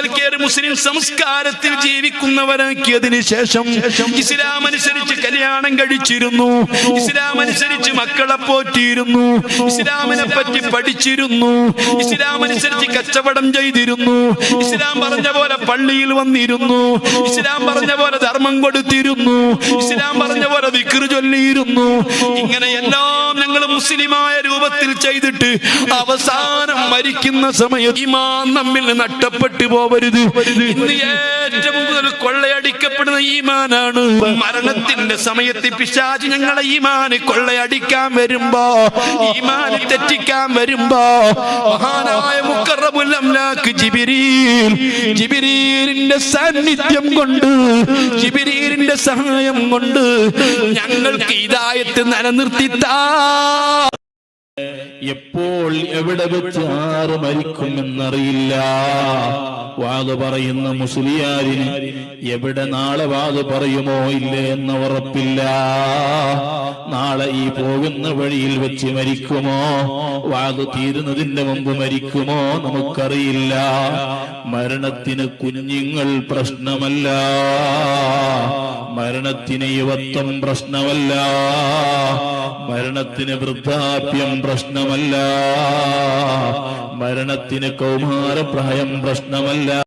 ചെറുപ്പത്തിൽ മുസ്ലിം സംസ്കാരത്തിൽ ജീവിക്കുന്നവരാക്കിയതിനു ശേഷം ഇസ്ലാം അനുസരിച്ച് കല്യാണം കഴിച്ചിരുന്നു, ഇസ്ലാം അനുസരിച്ച് മക്കളെ പോറ്റിയിരുന്നു, ഇസ്ലാമിനെ പറ്റി പഠിച്ചിരുന്നു, ഇസ്ലാം അനുസരിച്ച് കച്ചവടം ചെയ്തിരുന്നു, ഇസ്ലാം പറഞ്ഞ പോലെ പള്ളിയിൽ വന്നിരുന്നു, ഇസ്ലാം പറഞ്ഞ പോലെ ധർമ്മം കൊടുത്തിരുന്നു, ഇസ്ലാം പറഞ്ഞ പോലെ ദിക്ർ ചൊല്ലിയിരുന്നു. ഇങ്ങനെയെല്ലാം ഞങ്ങൾ മുസ്ലിമായ രൂപത്തിൽ ചെയ്തിട്ട് അവസാനം മരിക്കുന്ന സമയത്ത് ഈമാൻ നമ്മിൽ നഷ്ടപ്പെട്ടു പോവരുത്. ഇന്ന് ഏറ്റവും കൂടുതൽ കൊള്ളയടിക്കപ്പെടുന്ന ഈമാനാണ്. മരണത്തിന്റെ സമയത്ത് പിശാച് ഞങ്ങളെ ഈമാന് കൊള്ളയടിക്കാൻ വരുമ്പോ, ഈമാന് തെറ്റിക്കാൻ വരുമ്പോ, മഹാനായ മുഖറബുൽ അംലാക്ക് ജിബ്രീലിന്റെ സാന്നിധ്യം കൊണ്ട്, ജിബ്രീലിന്റെ സഹായം കൊണ്ട് ഞങ്ങൾക്ക് ഹിദായത്ത് നിലനിർത്തിത്താ. എപ്പോൾ എവിടെ വെച്ച് ആര് മരിക്കുമെന്നറിയില്ല. വാത് പറയുന്ന മുസ്ലിയാരിന് എവിടെ നാളെ വാത് പറയുമോ ഇല്ലേ എന്ന ഉറപ്പില്ല. നാളെ ഈ പോകുന്ന വഴിയിൽ വെച്ച് മരിക്കുമോ, വാത് തീരുന്നതിന്റെ മുമ്പ് മരിക്കുമോ നമുക്കറിയില്ല. മരണത്തിന് കുഞ്ഞുങ്ങൾ പ്രശ്നമല്ല, മരണത്തിന് യുവത്വം പ്രശ്നമല്ല, മരണത്തിന് വൃദ്ധാപ്യം പ്രശ്നമല്ല, മരണത്തിന് കൗമാരപ്രായം പ്രശ്നമല്ല.